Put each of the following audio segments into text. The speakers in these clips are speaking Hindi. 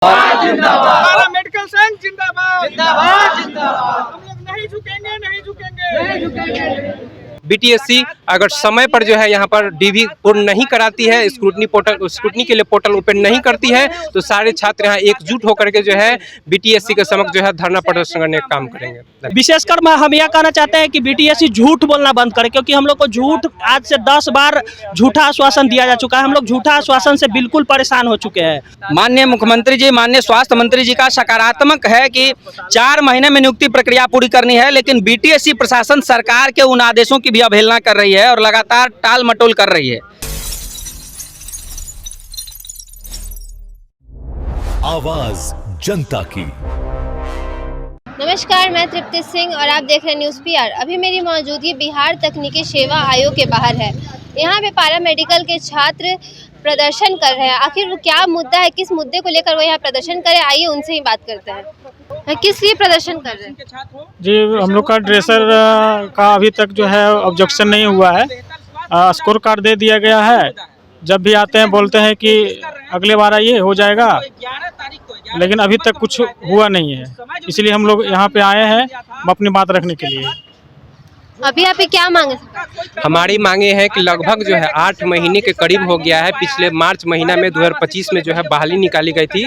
जिंदाबाद। हमारा मेडिकल संघ जिंदाबाद जिंदाबाद जिंदाबाद। हम लोग नहीं झुकेंगे नहीं झुकेंगे नहीं झुकेंगे। बीटीएससी अगर समय पर जो है यहाँ पर डीवी पूर्ण नहीं कराती है, स्क्रूटनी के लिए पोर्टल ओपन नहीं करती है, तो सारे छात्र यहाँ एकजुट होकर के जो है बीटीएससी के समक्ष जो है धरना प्रदर्शन करने का काम करेंगे। विशेषकर हम यह कहना चाहते हैं कि बीटीएससी झूठ बोलना बंद करे, क्योंकि हम लोग को झूठ आज से 10 बार झूठा आश्वासन दिया जा चुका है। हम लोग झूठा आश्वासन से बिल्कुल परेशान हो चुके हैं। माननीय मुख्यमंत्री जी, माननीय स्वास्थ्य मंत्री जी का सकारात्मक है कि 4 महीने में नियुक्ति प्रक्रिया पूरी करनी है, लेकिन बीटीएससी प्रशासन सरकार के उन आदेशों की भी अवहेलना कर रही है और लगातार टाल मटोल कर रही है। आवाज जनता की। नमस्कार, मैं तृप्ति सिंह और आप देख रहे हैं न्यूज़ पीआर। अभी मेरी मौजूदगी बिहार तकनीकी सेवा आयोग के बाहर है। यहाँ पे पैरा मेडिकल के छात्र प्रदर्शन कर रहे हैं। आखिर वो क्या मुद्दा है, किस मुद्दे को लेकर वो यहाँ प्रदर्शन करें, आइए उनसे ही बात करते हैं। किस लिए प्रदर्शन कर रहे हैं? जी, हम लोग का ड्रेसर का अभी तक जो है ऑब्जेक्शन नहीं हुआ है। स्कोर कार्ड दे दिया गया है। जब भी आते हैं बोलते हैं कि अगले बार आइए हो जाएगा, लेकिन अभी तक कुछ हुआ नहीं है। इसलिए हम लोग यहाँ पे आए हैं अपनी बात रखने के लिए। अभी आप क्या मांगे? हमारी मांगे हैं कि लगभग जो है 8 महीने के करीब हो गया है। पिछले मार्च महीना में 2025 में जो है बहाली निकाली गई थी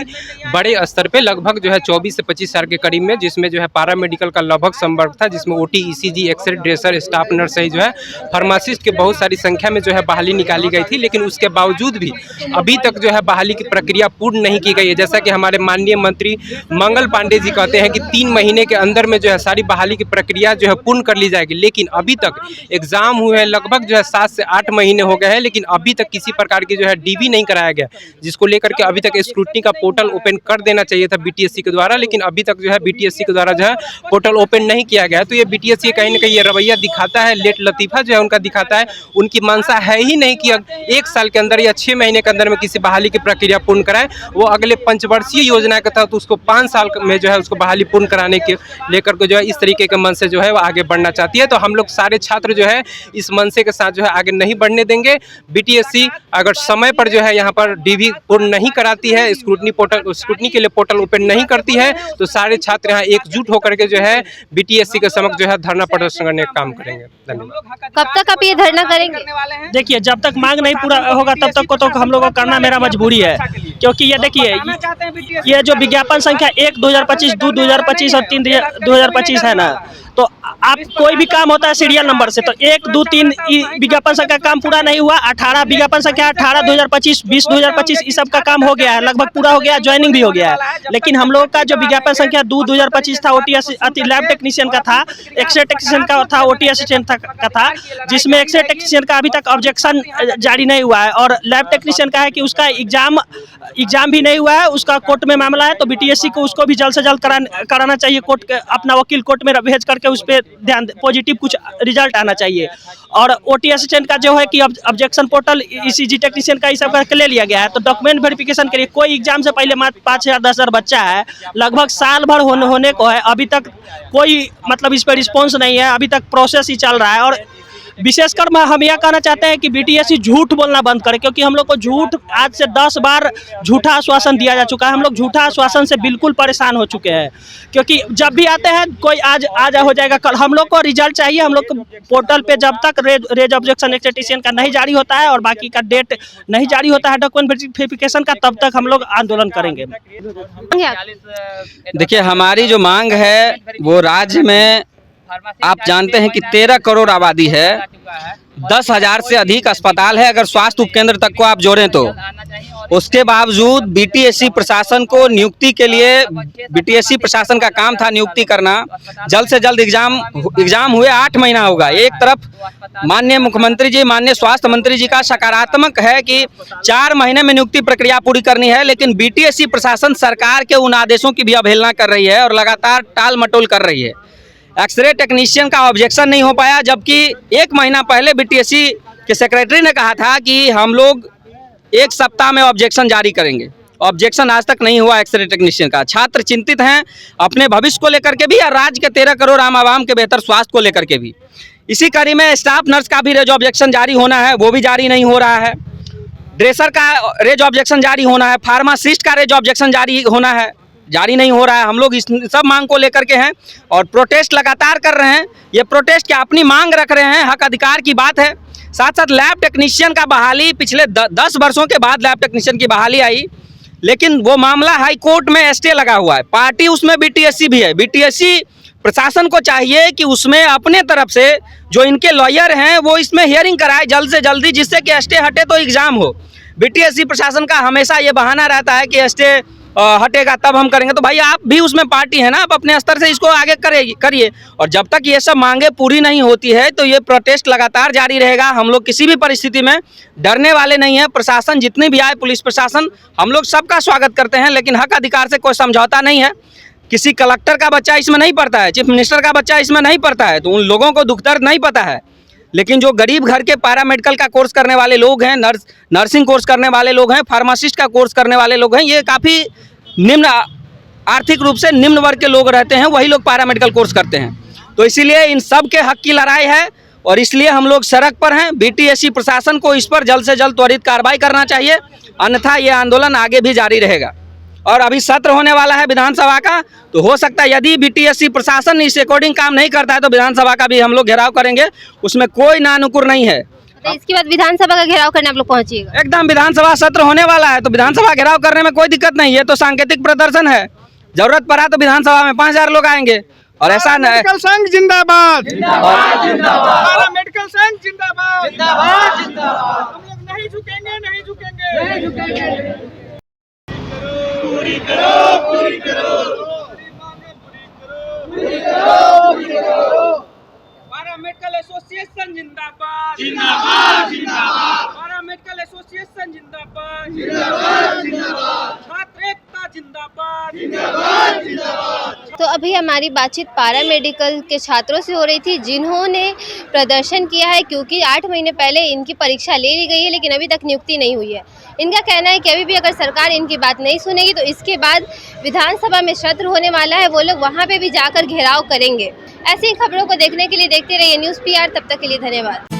बड़े स्तर पे, लगभग जो है 24 से 25 साल के करीब में, जिसमें जो है पैरा मेडिकल का लगभग संवर्ग था, जिसमें OT, ECG, X-ray, dresser, staff nurse सही जो है फार्मासिस्ट के बहुत सारी संख्या में जो है बहाली निकाली गई थी। लेकिन उसके बावजूद भी अभी तक जो है बहाली की प्रक्रिया पूर्ण नहीं की गई है। जैसा कि हमारे माननीय मंत्री मंगल पांडे जी कहते हैं कि 3 महीने के अंदर में जो है सारी बहाली की प्रक्रिया जो है पूर्ण कर ली जाएगी, लेकिन अभी तक एग्जाम हुए हैं लगभग जो है 7 से 8 महीने हो गए हैं, लेकिन अभी तक किसी प्रकार की जो है डीवी नहीं कराया गया, जिसको लेकर के अभी तक स्क्रूटनी का पोर्टल ओपन कर देना चाहिए था बीटीएससी के द्वारा, लेकिन अभी तक जो है बीटीएससी के द्वारा जो है पोर्टल ओपन नहीं किया गया है। तो ये बीटीएससी कहीं ना कहीं ये रवैया दिखाता है, लेट लतीफा जो है उनका दिखाता है। उनकी मंशा है ही नहीं कि 1 साल के अंदर या 6 महीने के अंदर में किसी बहाली की प्रक्रिया पूर्ण कराए। वो अगले पंचवर्षीय योजना के तहत उसको 5 साल में जो है उसको बहाली पूर्ण कराने के लेकर के जो है इस तरीके के मन से जो है वो आगे बढ़ना चाहती है। तो हम लोग सारे छात्र जो है इस मनसे के साथ जो है आगे नहीं बढ़ने देंगे। बीटीएससी अगर समय पर जो है यहाँ पर डीवी पूर्ण नहीं कराती है, स्क्रूटनी के लिए पोर्टल ओपन नहीं करती है, तो सारे छात्र यहाँ एकजुट होकर के जो है बीटीएससी के समक्ष जो है धरना प्रदर्शन करने का काम करेंगे। धन्यवाद। कब तक आप ये धरना करेंगे? देखिए, जब तक मांग नहीं पूरा होगा तब तक को तो हम लोगों को करना मेरा मजबूरी है, क्योंकि ये देखिए ये जो विज्ञापन संख्या 1 2025, 2 2025 और 3 2025 है ना, तो आप कोई भी काम होता है सीरियल नंबर से, तो 1 2 3 विज्ञापन संख्या काम पूरा नहीं हुआ। 18 विज्ञापन संख्या 18 2025, 20 2025 इस सब का काम हो गया है, लगभग पूरा हो गया, ज्वाइनिंग भी हो गया है। लेकिन हम लोग का जो विज्ञापन संख्या 2 2025 था, ओटी लैब टेक्नीशियन का था, एक्सरे टेक्नीशियन का था, ओटी असिस्टेंट का था, जिसमें एक्सरे टेक्नीशियन का अभी तक ऑब्जेक्शन जारी नहीं हुआ है, और लैब टेक्नीशियन का है कि उसका एग्जाम भी नहीं हुआ है, उसका कोर्ट में मामला है। तो बीटीएससी को उसको भी जल्द से जल्द कराना चाहिए, कोर्ट अपना वकील कोर्ट में भेज करके उस पर ध्यान पॉजिटिव कुछ रिजल्ट आना चाहिए। और ओटी असिस्टेंट का जो है कि ऑब्जेक्शन पोर्टल, ईसीजी टेक्नीशियन का ये सब का ले लिया गया है। तो डॉक्यूमेंट वेरिफिकेशन के लिए कोई एग्जाम से पहले मात्र 5000 10,000 बच्चा है, लगभग साल भर होने को है, अभी तक कोई मतलब इस पर रिस्पॉन्स नहीं है, अभी तक प्रोसेस ही चल रहा है। और विशेषकर हम यह कहना चाहते हैं कि बीटीएससी झूठ बोलना बंद करे, क्योंकि हम लोग को झूठ आज से 10 बार झूठा आश्वासन दिया जा चुका है। हम लोग झूठा आश्वासन से बिल्कुल परेशान हो चुके हैं, क्योंकि जब भी आते हैं कोई आज हो जाएगा कल। हम लोग को रिजल्ट चाहिए। हम लोग को पोर्टल पे जब तक रेज ऑब्जेक्शन एक्सटेंशन का नहीं जारी होता है और बाकी का डेट नहीं जारी होता है डॉक्यूमेंट वेरिफिकेशन का, तब तक हम लोग आंदोलन करेंगे। देखिए, हमारी जो मांग है वो राज्य में आप जानते हैं कि 13 करोड़ आबादी है, 10,000 से अधिक अस्पताल है अगर स्वास्थ्य उपकेंद्र तक को आप जोड़ें तो। उसके बावजूद बीटीएससी प्रशासन को नियुक्ति के लिए, बीटीएससी प्रशासन का काम था नियुक्ति करना, जल्द से जल्द एग्जाम हुए 8 महीना होगा। एक तरफ माननीय मुख्यमंत्री जी, माननीय स्वास्थ्य मंत्री जी का सकारात्मक है कि 4 महीने में नियुक्ति प्रक्रिया पूरी करनी है, लेकिन बीटीएससी प्रशासन सरकार के उन आदेशों की भी अवहेलना कर रही है और लगातार टाल मटोल कर रही है। एक्सरे टेक्नीशियन का ऑब्जेक्शन नहीं हो पाया, जबकि 1 महीना पहले बीटीएससी के सेक्रेटरी ने कहा था कि हम लोग 1 सप्ताह में ऑब्जेक्शन जारी करेंगे। ऑब्जेक्शन आज तक नहीं हुआ एक्सरे टेक्नीशियन का। छात्र चिंतित हैं अपने भविष्य को लेकर के भी और राज्य के 13 करोड़ आम आवाम के बेहतर स्वास्थ्य को लेकर के भी। इसी कड़ी में स्टाफ नर्स का भी जो ऑब्जेक्शन जारी होना है वो भी जारी नहीं हो रहा है। ड्रेसर का रेज ऑब्जेक्शन जारी होना है, फार्मासिस्ट का रेज ऑब्जेक्शन जारी होना है, जारी नहीं हो रहा है। हम लोग इस सब मांग को लेकर के हैं और प्रोटेस्ट लगातार कर रहे हैं। ये प्रोटेस्ट क्या अपनी मांग रख रहे हैं, हक अधिकार की बात है। साथ साथ लैब टेक्नीशियन का बहाली, पिछले 10 वर्षों के बाद लैब टेक्नीशियन की बहाली आई, लेकिन वो मामला हाई कोर्ट में स्टे लगा हुआ है। पार्टी उसमें बीटीएससी भी है। बीटीएससी प्रशासन को चाहिए कि उसमें अपने तरफ से जो इनके लॉयर हैं वो इसमें हियरिंग कराए जल्द से जल्दी, जिससे कि स्टे हटे तो एग्जाम हो। बीटीएससी प्रशासन का हमेशा ये बहाना रहता है कि स्टे हटेगा तब हम करेंगे। तो भाई आप भी उसमें पार्टी है ना, आप अपने स्तर से इसको आगे करिए। और जब तक ये सब मांगे पूरी नहीं होती है तो ये प्रोटेस्ट लगातार जारी रहेगा। हम लोग किसी भी परिस्थिति में डरने वाले नहीं हैं। प्रशासन जितनी भी आए, पुलिस प्रशासन, हम लोग सबका स्वागत करते हैं, लेकिन हक अधिकार से कोई समझौता नहीं है। किसी कलेक्टर का बच्चा इसमें नहीं पढ़ता है, चीफ मिनिस्टर का बच्चा इसमें नहीं पढ़ता है, तो उन लोगों को दुख दर्द नहीं पता है। लेकिन जो गरीब घर के पैरामेडिकल का कोर्स करने वाले लोग हैं, नर्सिंग कोर्स करने वाले लोग हैं, फार्मासिस्ट का कोर्स करने वाले लोग हैं, ये काफ़ी निम्न आर्थिक रूप से निम्न वर्ग के लोग रहते हैं, वही लोग पैरामेडिकल कोर्स करते हैं। तो इसीलिए इन सब के हक की लड़ाई है और इसलिए हम लोग सड़क पर हैं। बीटीएससी प्रशासन को इस पर जल्द से जल्द त्वरित कार्रवाई करना चाहिए, अन्यथा ये आंदोलन आगे भी जारी रहेगा। और अभी सत्र होने वाला है विधानसभा का, तो हो सकता है यदि बीटीएससी प्रशासन इस अकॉर्डिंग काम नहीं करता है तो विधानसभा का भी हम लोग घेराव करेंगे, उसमें कोई नानुकुर नहीं है। तो इसके बाद विधानसभा का घेराव करने आप लोग पहुंचिएगा? एकदम, विधानसभा सत्र होने वाला है तो विधानसभा घेराव करने में कोई दिक्कत नहीं है। तो सांकेतिक प्रदर्शन है, जरूरत पड़ा तो विधानसभा में 5000 लोग आएंगे। और ऐसा मेडिकल संघ जिंदाबाद, जिंदाबाद, मेडिकल संघ जिंदाबाद, जिंदाबाद, जिंदाबाद। हम लोग नहीं झुकेंगे, नहीं झुकेंगे, नहीं झुकेंगे। पूरी करो, पूरी करो, पूरी करो। पैरामेडिकल एसोसिएशन जिंदाबाद, जिंदाबाद, जिंदाबाद, पैरामेडिकल एसोसिएशन जिंदाबाद, जिंदाबाद, जिंदाबाद, छात्र एकता जिंदाबाद, जिंदाबाद, जिंदाबाद। तो अभी हमारी बातचीत पैरामेडिकल के छात्रों से हो रही थी जिन्होंने प्रदर्शन किया है, क्योंकि 8 महीने पहले इनकी परीक्षा ले ली गई है लेकिन अभी तक नियुक्ति नहीं हुई है। इनका कहना है कि अभी भी अगर सरकार इनकी बात नहीं सुनेगी तो इसके बाद विधानसभा में सत्र होने वाला है, वो लोग वहाँ पे भी जाकर घेराव करेंगे। ऐसी खबरों को देखने के लिए देखते रहिए न्यूज़ PR। तब तक के लिए धन्यवाद।